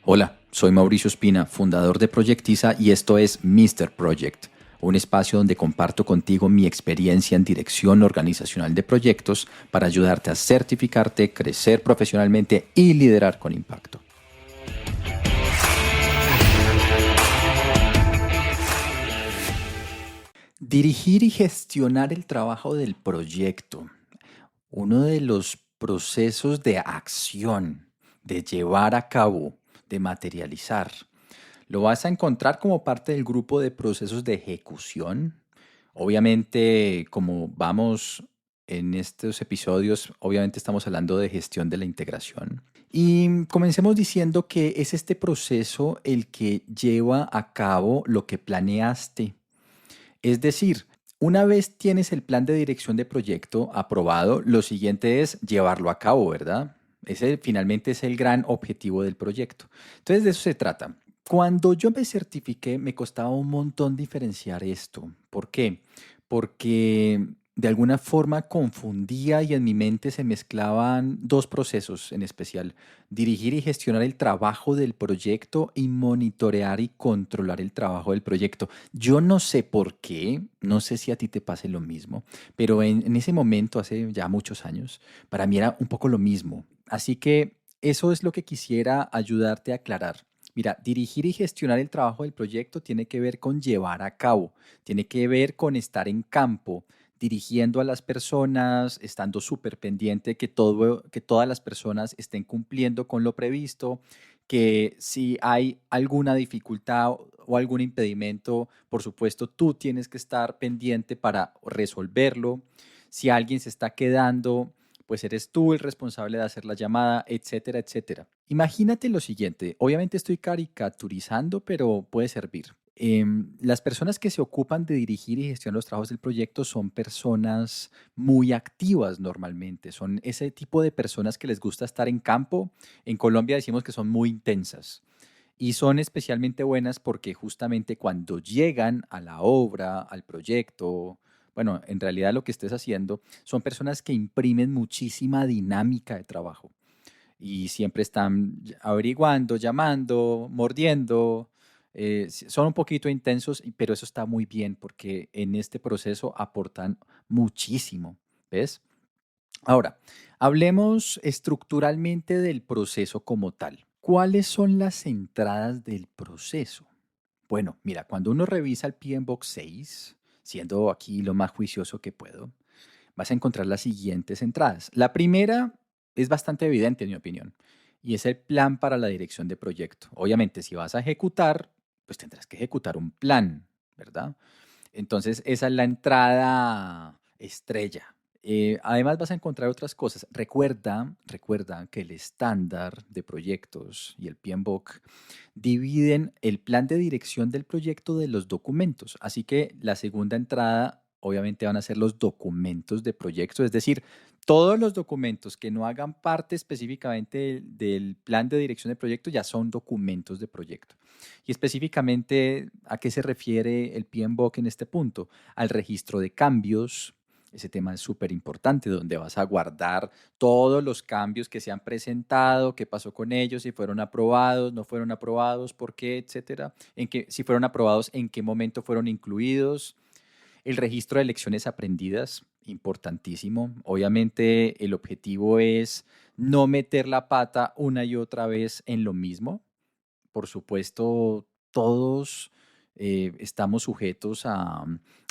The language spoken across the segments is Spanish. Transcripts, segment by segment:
Hola, soy Mauricio Espina, fundador de Proyectiza y esto es Mr. Project, un espacio donde comparto contigo mi experiencia en dirección organizacional de proyectos para ayudarte a certificarte, crecer profesionalmente y liderar con impacto. Dirigir y gestionar el trabajo del proyecto. Uno de los procesos de acción, de llevar a cabo, de materializar. Lo vas a encontrar como parte del grupo de procesos de ejecución. Obviamente, como vamos en estos episodios, obviamente estamos hablando de gestión de la integración. Y comencemos diciendo que es este proceso el que lleva a cabo lo que planeaste. Es decir, una vez tienes el plan de dirección de proyecto aprobado, lo siguiente es llevarlo a cabo, ¿verdad? Ese finalmente es el gran objetivo del proyecto. Entonces de eso se trata. Cuando yo me certifiqué, me costaba un montón diferenciar esto. ¿Por qué? Porque de alguna forma confundía y en mi mente se mezclaban dos procesos en especial: dirigir y gestionar el trabajo del proyecto y monitorear y controlar el trabajo del proyecto. Yo no sé por qué, no sé si a ti te pase lo mismo, pero en ese momento, hace ya muchos años, para mí era un poco lo mismo. Así que eso es lo que quisiera ayudarte a aclarar. Mira, dirigir y gestionar el trabajo del proyecto tiene que ver con llevar a cabo, tiene que ver con estar en campo, dirigiendo a las personas, estando súper pendiente que todas las personas estén cumpliendo con lo previsto, que si hay alguna dificultad o algún impedimento, por supuesto, tú tienes que estar pendiente para resolverlo. Si alguien se está quedando, pues eres tú el responsable de hacer la llamada, etcétera, etcétera. Imagínate lo siguiente, obviamente estoy caricaturizando, pero puede servir. Las personas que se ocupan de dirigir y gestionar los trabajos del proyecto son personas muy activas normalmente, son ese tipo de personas que les gusta estar en campo. En Colombia decimos que son muy intensas y son especialmente buenas porque justamente cuando llegan a la obra, al proyecto, bueno, en realidad lo que estés haciendo, son personas que imprimen muchísima dinámica de trabajo y siempre están averiguando, llamando, mordiendo. Son un poquito intensos, pero eso está muy bien porque en este proceso aportan muchísimo, ¿ves? Ahora, hablemos estructuralmente del proceso como tal. ¿Cuáles son las entradas del proceso? Bueno, mira, cuando uno revisa el PMBOK 6, siendo aquí lo más juicioso que puedo, vas a encontrar las siguientes entradas. La primera es bastante evidente, en mi opinión, y es el plan para la dirección de proyecto. Obviamente, si vas a ejecutar, pues tendrás que ejecutar un plan, ¿verdad? Entonces, esa es la entrada estrella. Además, vas a encontrar otras cosas. Recuerda que el estándar de proyectos y el PMBOK dividen el plan de dirección del proyecto de los documentos. Así que la segunda entrada, obviamente, van a ser los documentos de proyecto, es decir, todos los documentos que no hagan parte específicamente del plan de dirección de proyecto ya son documentos de proyecto. Y específicamente, ¿a qué se refiere el PMBOK en este punto? Al registro de cambios. Ese tema es súper importante, donde vas a guardar todos los cambios que se han presentado, qué pasó con ellos, si fueron aprobados, no fueron aprobados, por qué, etcétera. Si fueron aprobados, en qué momento fueron incluidos. El registro de lecciones aprendidas, importantísimo. Obviamente el objetivo es no meter la pata una y otra vez en lo mismo. Por supuesto, todos estamos sujetos a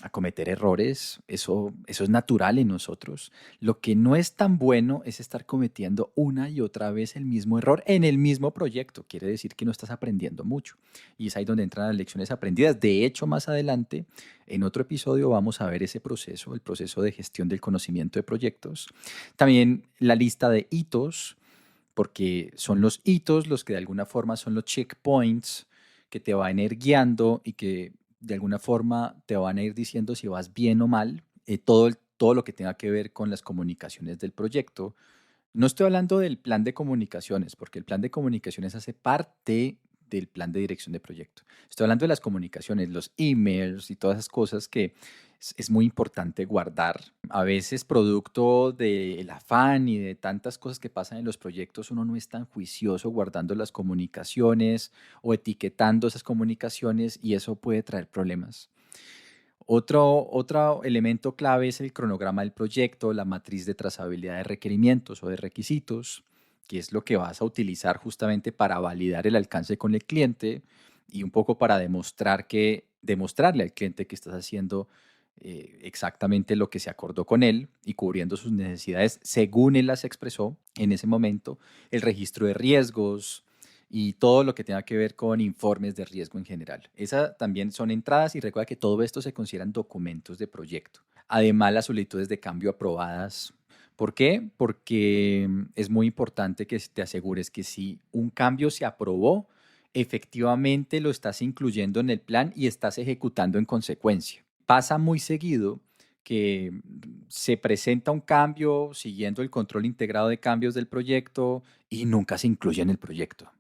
cometer errores, eso es natural en nosotros. Lo que no es tan bueno es estar cometiendo una y otra vez el mismo error en el mismo proyecto. Quiere decir que no estás aprendiendo mucho. Y es ahí donde entran las lecciones aprendidas. De hecho, más adelante, en otro episodio, vamos a ver ese proceso, el proceso de gestión del conocimiento de proyectos. También la lista de hitos, porque son los hitos los que de alguna forma son los checkpoints que te van a ir guiando y que de alguna forma te van a ir diciendo si vas bien o mal. Todo lo que tenga que ver con las comunicaciones del proyecto. No estoy hablando del plan de comunicaciones, porque el plan de comunicaciones hace parte del plan de dirección de proyecto. Estoy hablando de las comunicaciones, los emails y todas esas cosas que es muy importante guardar. A veces, producto del afán y de tantas cosas que pasan en los proyectos, uno no es tan juicioso guardando las comunicaciones o etiquetando esas comunicaciones y eso puede traer problemas. Otro elemento clave es el cronograma del proyecto, la matriz de trazabilidad de requerimientos o de requisitos, que es lo que vas a utilizar justamente para validar el alcance con el cliente y un poco para demostrarle al cliente que estás haciendo exactamente lo que se acordó con él y cubriendo sus necesidades según él las expresó en ese momento, el registro de riesgos, y todo lo que tenga que ver con informes de riesgo en general. Esas también son entradas y recuerda que todo esto se consideran documentos de proyecto. Además, las solicitudes de cambio aprobadas. ¿Por qué? Porque es muy importante que te asegures que si un cambio se aprobó, efectivamente lo estás incluyendo en el plan y estás ejecutando en consecuencia. Pasa muy seguido que se presenta un cambio siguiendo el control integrado de cambios del proyecto y nunca se incluye en el proyecto,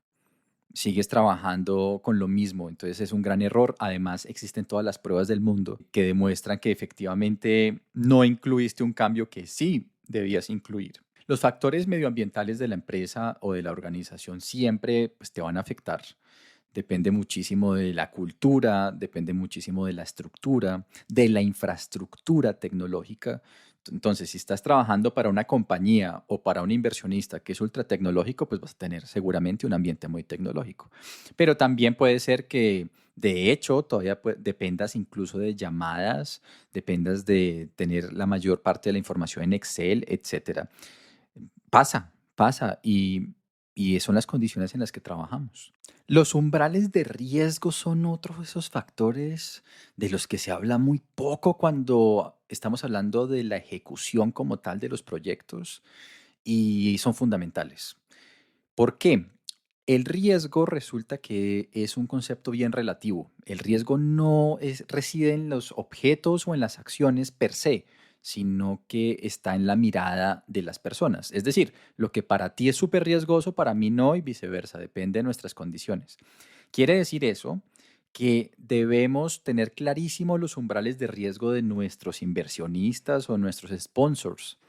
sigues trabajando con lo mismo, entonces es un gran error. Además, existen todas las pruebas del mundo que demuestran que efectivamente no incluiste un cambio que sí debías incluir. Los factores medioambientales de la empresa o de la organización siempre pues, te van a afectar. Depende muchísimo de la cultura, depende muchísimo de la estructura, de la infraestructura tecnológica. Entonces, si estás trabajando para una compañía o para un inversionista que es ultra tecnológico, pues vas a tener seguramente un ambiente muy tecnológico. Pero también puede ser que, de hecho, todavía dependas incluso de llamadas, dependas de tener la mayor parte de la información en Excel, etcétera. Pasa y son las condiciones en las que trabajamos. Los umbrales de riesgo son otro de esos factores de los que se habla muy poco cuando estamos hablando de la ejecución como tal de los proyectos y son fundamentales. ¿Por qué? El riesgo resulta que es un concepto bien relativo. El riesgo no reside en los objetos o en las acciones per se, sino que está en la mirada de las personas. Es decir, lo que para ti es súper riesgoso, para mí no y viceversa, depende de nuestras condiciones. Quiere decir eso que debemos tener clarísimos los umbrales de riesgo de nuestros inversionistas o nuestros sponsors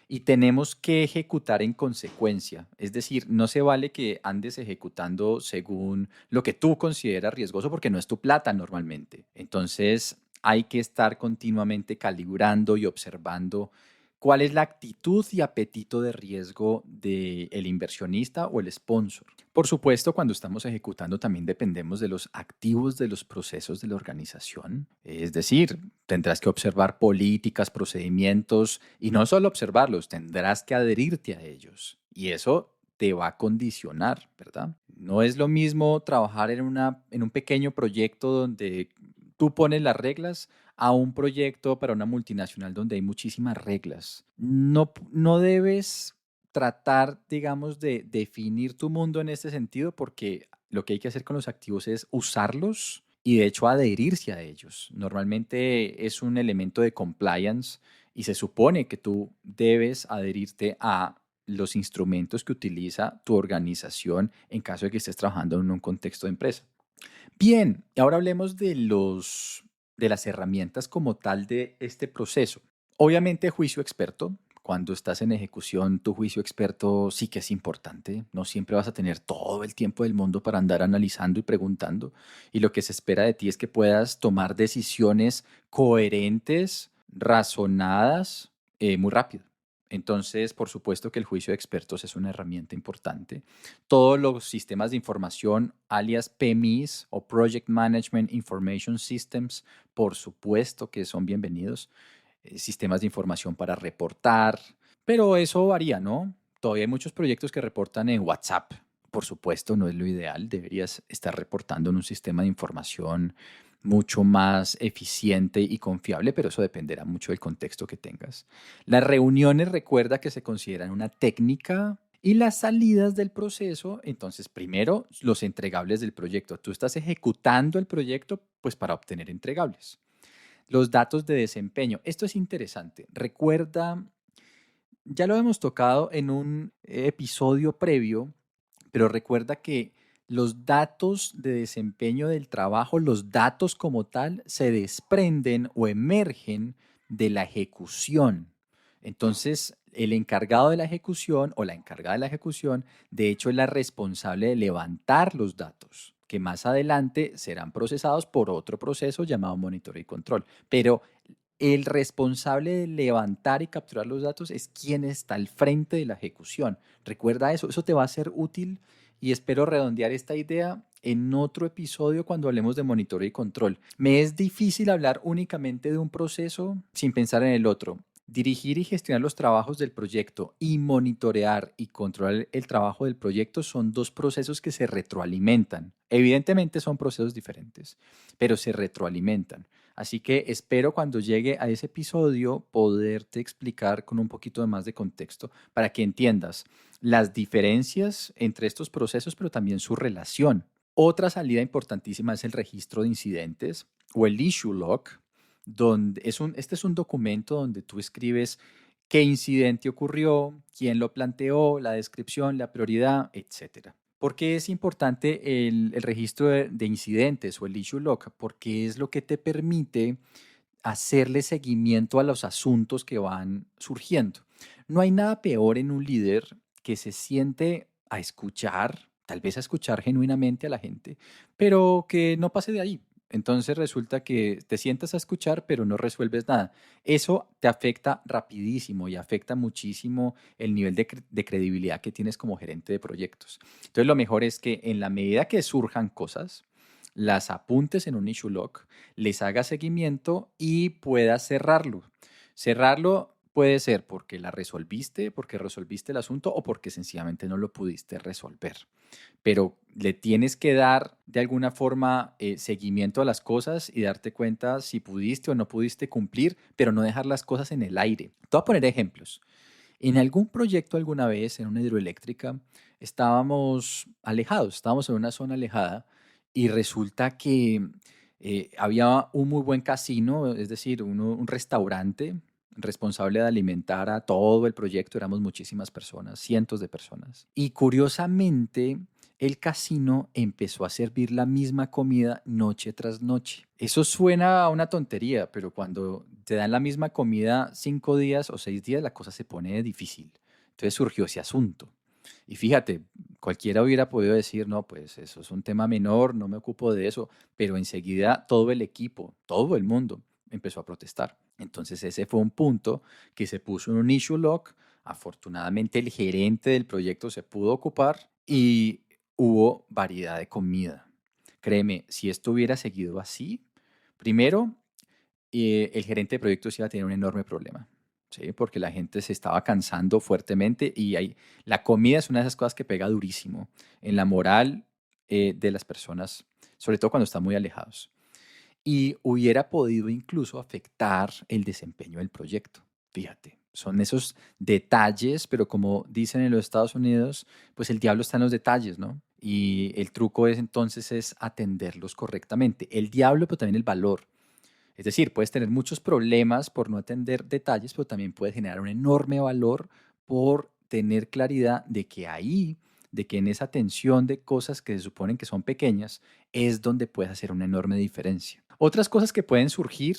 y tenemos que ejecutar en consecuencia. Es decir, no se vale que andes ejecutando según lo que tú consideras riesgoso porque no es tu plata normalmente. Entonces, hay que estar continuamente calibrando y observando cuál es la actitud y apetito de riesgo del inversionista o el sponsor. Por supuesto, cuando estamos ejecutando también dependemos de los activos de los procesos de la organización. Es decir, tendrás que observar políticas, procedimientos y no solo observarlos, tendrás que adherirte a ellos. Y eso te va a condicionar, ¿verdad? No es lo mismo trabajar en un pequeño proyecto donde tú pones las reglas a un proyecto para una multinacional donde hay muchísimas reglas. No debes tratar, digamos, de definir tu mundo en este sentido porque lo que hay que hacer con los activos es usarlos y de hecho adherirse a ellos. Normalmente es un elemento de compliance y se supone que tú debes adherirte a los instrumentos que utiliza tu organización en caso de que estés trabajando en un contexto de empresa. Bien, ahora hablemos de las herramientas como tal de este proceso. Obviamente, juicio experto. Cuando estás en ejecución, tu juicio experto sí que es importante. No siempre vas a tener todo el tiempo del mundo para andar analizando y preguntando. Y lo que se espera de ti es que puedas tomar decisiones coherentes, razonadas, muy rápido. Entonces, por supuesto que el juicio de expertos es una herramienta importante. Todos los sistemas de información, alias PMIs o Project Management Information Systems, por supuesto que son bienvenidos. Sistemas de información para reportar, pero eso varía, ¿no? Todavía hay muchos proyectos que reportan en WhatsApp. Por supuesto, no es lo ideal. Deberías estar reportando en un sistema de información mucho más eficiente y confiable, pero eso dependerá mucho del contexto que tengas. Las reuniones, recuerda que se consideran una técnica y las salidas del proceso, entonces primero los entregables del proyecto. Tú estás ejecutando el proyecto pues para obtener entregables. Los datos de desempeño. Esto es interesante. Recuerda, ya lo hemos tocado en un episodio previo, pero recuerda que Los datos de desempeño del trabajo, los datos como tal, se desprenden o emergen de la ejecución. Entonces, el encargado de la ejecución o la encargada de la ejecución, de hecho, es la responsable de levantar los datos, que más adelante serán procesados por otro proceso llamado monitoreo y control. Pero el responsable de levantar y capturar los datos es quien está al frente de la ejecución. Recuerda eso, eso te va a ser útil y espero redondear esta idea en otro episodio cuando hablemos de monitoreo y control. Me es difícil hablar únicamente de un proceso sin pensar en el otro. Dirigir y gestionar los trabajos del proyecto y monitorear y controlar el trabajo del proyecto son dos procesos que se retroalimentan. Evidentemente son procesos diferentes, pero se retroalimentan. Así que espero cuando llegue a ese episodio poderte explicar con un poquito de más de contexto para que entiendas las diferencias entre estos procesos, pero también su relación. Otra salida importantísima es el registro de incidentes o el issue log, donde este es un documento donde tú escribes qué incidente ocurrió, quién lo planteó, la descripción, la prioridad, etcétera. ¿Por qué es importante el registro de incidentes o el issue log? Porque es lo que te permite hacerle seguimiento a los asuntos que van surgiendo. No hay nada peor en un líder que se siente a escuchar, tal vez a escuchar genuinamente a la gente, pero que no pase de ahí. Entonces resulta que te sientas a escuchar, pero no resuelves nada. Eso te afecta rapidísimo y afecta muchísimo el nivel de credibilidad que tienes como gerente de proyectos. Entonces lo mejor es que en la medida que surjan cosas, las apuntes en un issue log, les haga seguimiento y puedas cerrarlo. Cerrarlo puede ser porque la resolviste, porque resolviste el asunto o porque sencillamente no lo pudiste resolver. Pero le tienes que dar de alguna forma seguimiento a las cosas y darte cuenta si pudiste o no pudiste cumplir, pero no dejar las cosas en el aire. Te voy a poner ejemplos. En algún proyecto alguna vez, en una hidroeléctrica, estábamos alejados, estábamos en una zona alejada y resulta que había un muy buen casino, es decir, un restaurante responsable de alimentar a todo el proyecto, éramos muchísimas personas, cientos de personas. Y curiosamente, el casino empezó a servir la misma comida noche tras noche. Eso suena a una tontería, pero cuando te dan la misma comida 5 días o 6 días, la cosa se pone difícil. Entonces surgió ese asunto. Y fíjate, cualquiera hubiera podido decir, no, pues eso es un tema menor, no me ocupo de eso, pero enseguida todo el equipo, todo el mundo empezó a protestar. Entonces ese fue un punto que se puso en un issue log. Afortunadamente el gerente del proyecto se pudo ocupar y hubo variedad de comida. Créeme, si esto hubiera seguido así, primero, el gerente de proyectos iba a tener un enorme problema, ¿sí? Porque la gente se estaba cansando fuertemente y la comida es una de esas cosas que pega durísimo en la moral de las personas, sobre todo cuando están muy alejados. Y hubiera podido incluso afectar el desempeño del proyecto. Fíjate, son esos detalles, pero como dicen en los Estados Unidos, pues el diablo está en los detalles, ¿no? Y el truco es entonces es atenderlos correctamente. El diablo, pero también el valor. Es decir, puedes tener muchos problemas por no atender detalles, pero también puedes generar un enorme valor por tener claridad de que ahí, de que en esa atención de cosas que se suponen que son pequeñas, es donde puedes hacer una enorme diferencia. Otras cosas que pueden surgir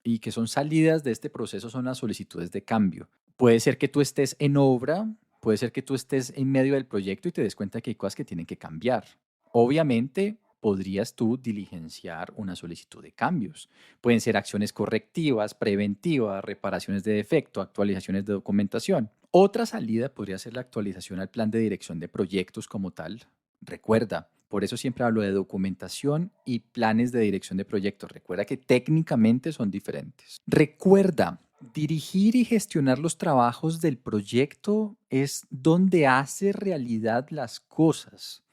y que son salidas de este proceso son las solicitudes de cambio. Puede ser que tú estés en obra, puede ser que tú estés en medio del proyecto y te des cuenta que hay cosas que tienen que cambiar. Obviamente, podrías tú diligenciar una solicitud de cambios. Pueden ser acciones correctivas, preventivas, reparaciones de defecto, actualizaciones de documentación. Otra salida podría ser la actualización al plan de dirección de proyectos como tal. Recuerda, por eso siempre hablo de documentación y planes de dirección de proyectos. Recuerda que técnicamente son diferentes. Recuerda, dirigir y gestionar los trabajos del proyecto es donde hace realidad las cosas.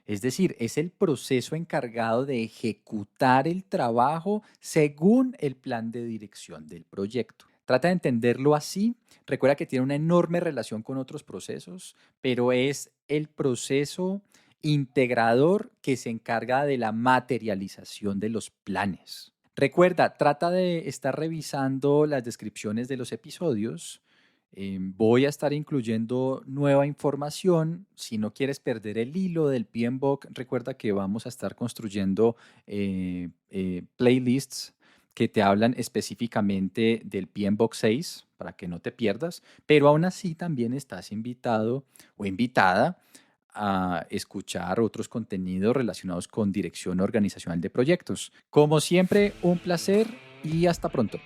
Es decir, es el proceso encargado de ejecutar el trabajo según el plan de dirección del proyecto. Trata de entenderlo así. Recuerda que tiene una enorme relación con otros procesos, pero es el proceso integrador que se encarga de la materialización de los planes. Recuerda, trata de estar revisando las descripciones de los episodios Voy a estar incluyendo nueva información. Si no quieres perder el hilo del PMBOK, recuerda que vamos a estar construyendo playlists que te hablan específicamente del PMBOK 6 para que no te pierdas, pero aún así también estás invitado o invitada a escuchar otros contenidos relacionados con dirección organizacional de proyectos. Como siempre, un placer y hasta pronto.